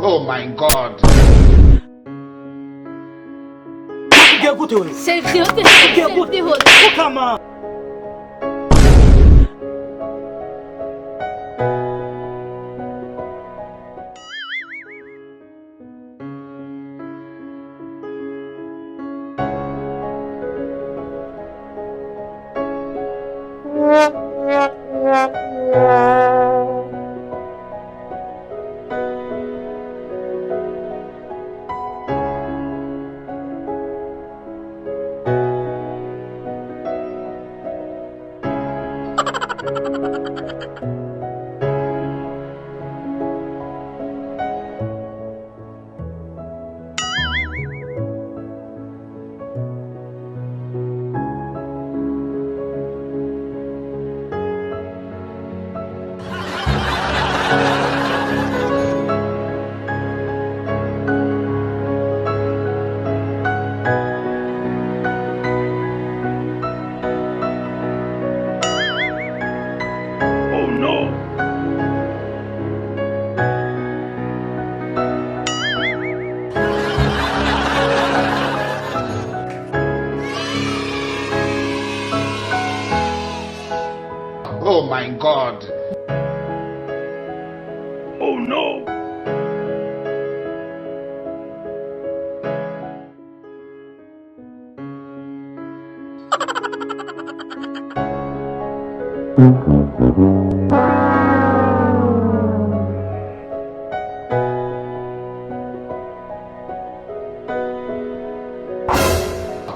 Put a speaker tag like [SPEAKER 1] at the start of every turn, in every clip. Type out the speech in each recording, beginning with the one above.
[SPEAKER 1] Oh my God.
[SPEAKER 2] Come on.
[SPEAKER 1] Oh my God.
[SPEAKER 2] Oh no.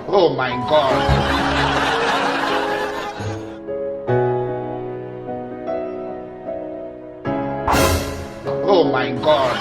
[SPEAKER 1] Oh my God. Oh my God.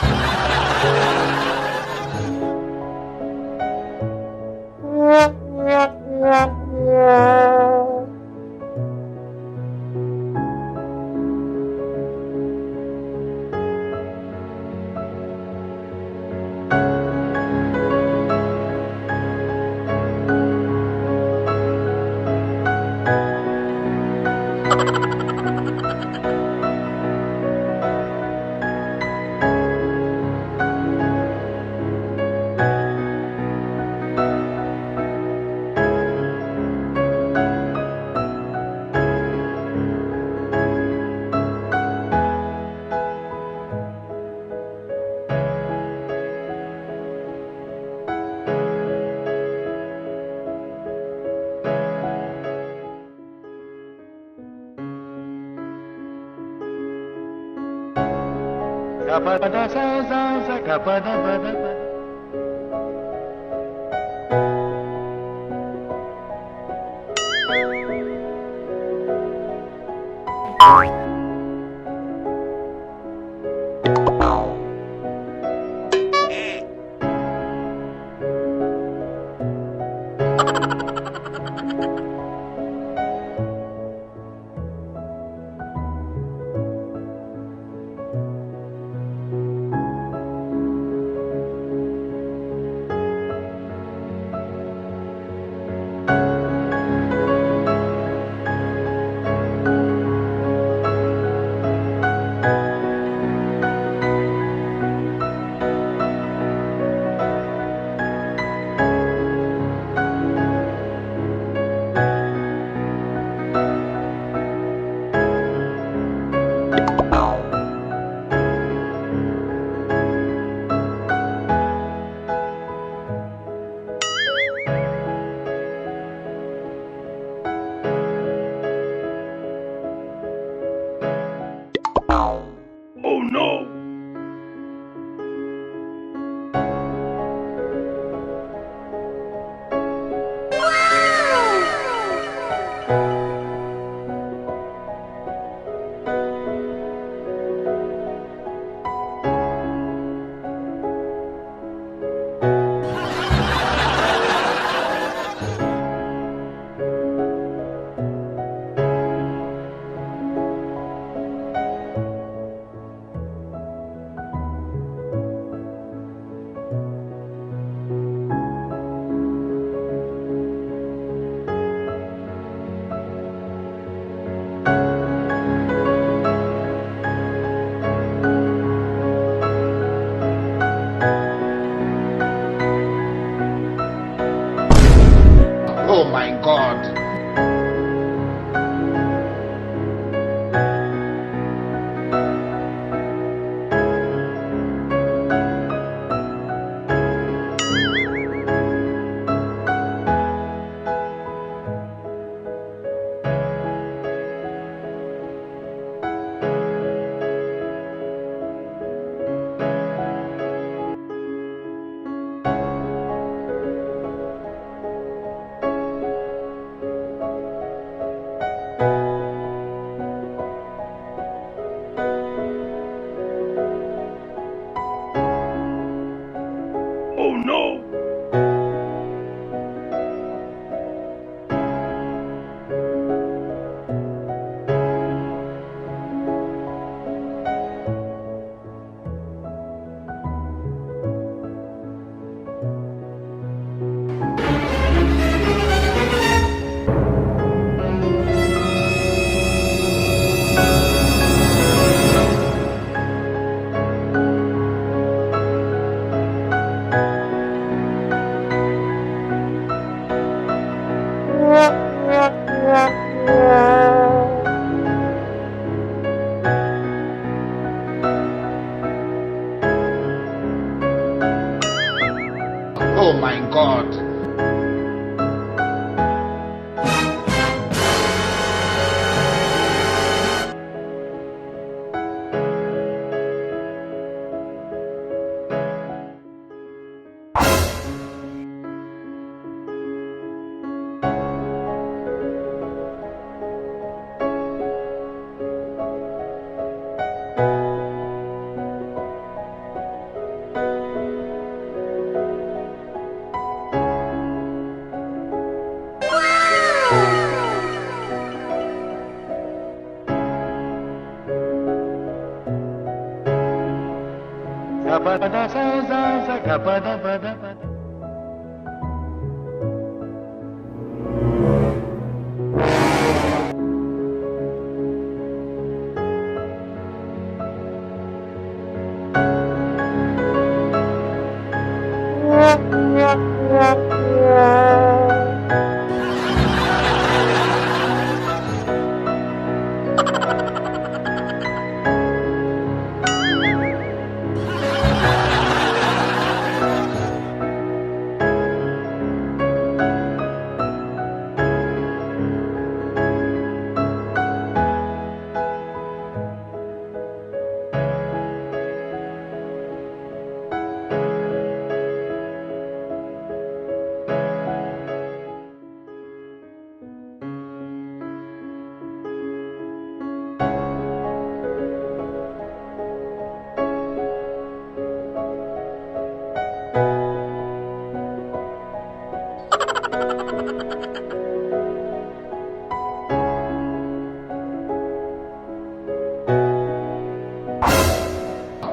[SPEAKER 2] Oh no.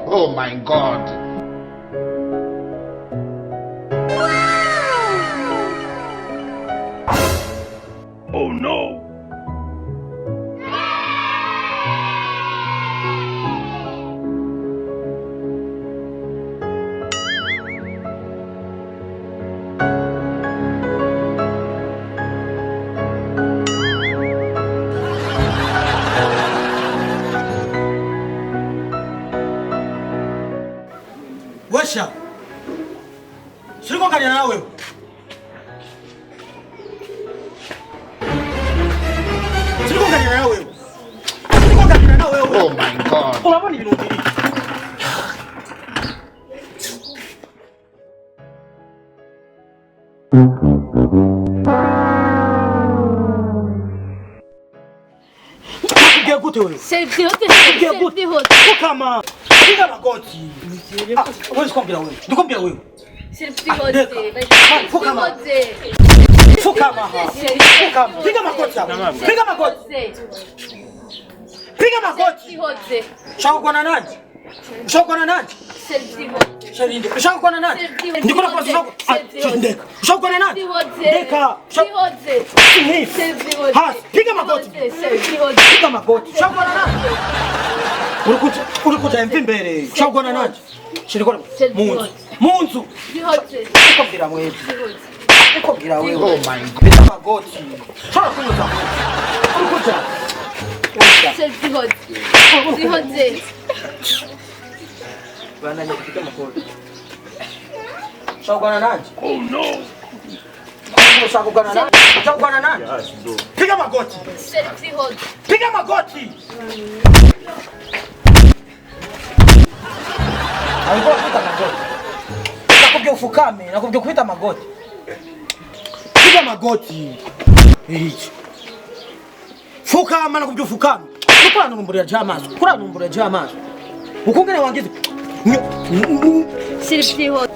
[SPEAKER 1] Oh my God.
[SPEAKER 2] Oh no!
[SPEAKER 3] Washa. Siliko kanya na wewe. Siliko kanya na wewe. Siliko kanya na wewe.
[SPEAKER 1] Oh my God.
[SPEAKER 3] Unabona ibintu bibiri. Kupiga gute wewe?
[SPEAKER 4] Selfie hote.
[SPEAKER 3] Kama piga magoti. Wewe sikwambia wewe. Ndikwambia wewe.
[SPEAKER 4] Selfie hote.
[SPEAKER 3] Fukama. Fukama. Fukama. Piga magoti hapo. Piga magoti. Piga magoti.
[SPEAKER 4] Selfie hote.
[SPEAKER 3] Shauko na nani? Shauko na nani?
[SPEAKER 4] Selfie hote.
[SPEAKER 3] Shalinde. Shauko na nani? Ndikona kwa sababu ndeka. Shauko na nani? Ndeka.
[SPEAKER 4] Selfie hote. Selfie hote.
[SPEAKER 3] Ha, piga magoti.
[SPEAKER 4] Selfie hote.
[SPEAKER 3] Piga magoti. Shauko na nani? Ulikuja mpi mbele. Shauko na nani? Shirikona munzu. Munzu.
[SPEAKER 4] Hote.
[SPEAKER 3] Ukombira mwewe. Ukombira wewe.
[SPEAKER 1] Oh my God.
[SPEAKER 3] Piga magoti. Shauko kunyuza. Ulikuja.
[SPEAKER 4] Selfie hote. Selfie hote.
[SPEAKER 3] Bana nipiga magoti. Shauko na nani?
[SPEAKER 2] Oh no!
[SPEAKER 3] Shauko na nani? Shauko na nani? Piga magoti.
[SPEAKER 4] Selfie hote.
[SPEAKER 3] Piga magoti. Alikuwa kuita magoti. Nakubia ufukame, nakubia kuita magoti. Piga magoti. Hichi. Fukama nakubia ufukame. Ukura numburi ya jamazo. Ukura numburi ya jamazo. Ukungene wangizi.
[SPEAKER 4] Selfie hote.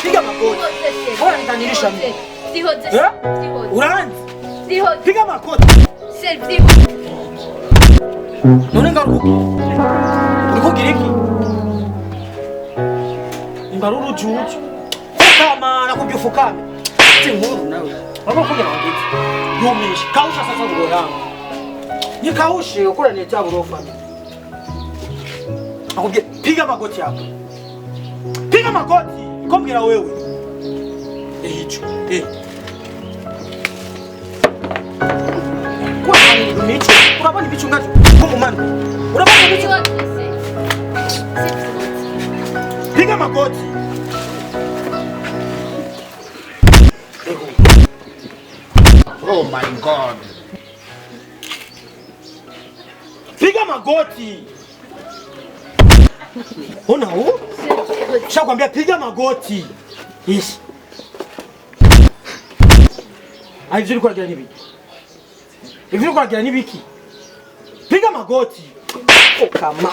[SPEAKER 3] Piga magoti. Bora nitanilisha mimi.
[SPEAKER 4] Selfie hote.
[SPEAKER 3] Eh?
[SPEAKER 4] Selfie hote.
[SPEAKER 3] Uranzi.
[SPEAKER 4] Selfie hote.
[SPEAKER 3] Piga magoti.
[SPEAKER 4] Selfie hote.
[SPEAKER 3] None ngaruki. Urukugira iki? Imbaruru juju. Fukama nakubia ufukame. Tinkuru nawe. Wako kugira wangizi. Yumishi. Kausha sasa nguo yangu. Nikaushe ukura neta burofa. Nakubia piga magoti hapo. Piga magoti. Kombira wewe. Hicho. Kwa nini micho? Unabani micho ngapi? Mungu mani. Unabani micho? Piga magoti.
[SPEAKER 1] Oh my God.
[SPEAKER 3] Piga magoti. Ona huu? Shakwambia piga magoti. Yes. Haivizuri kuagira nibiki. Hivyo kuagira nibiki. Piga magoti. Kama.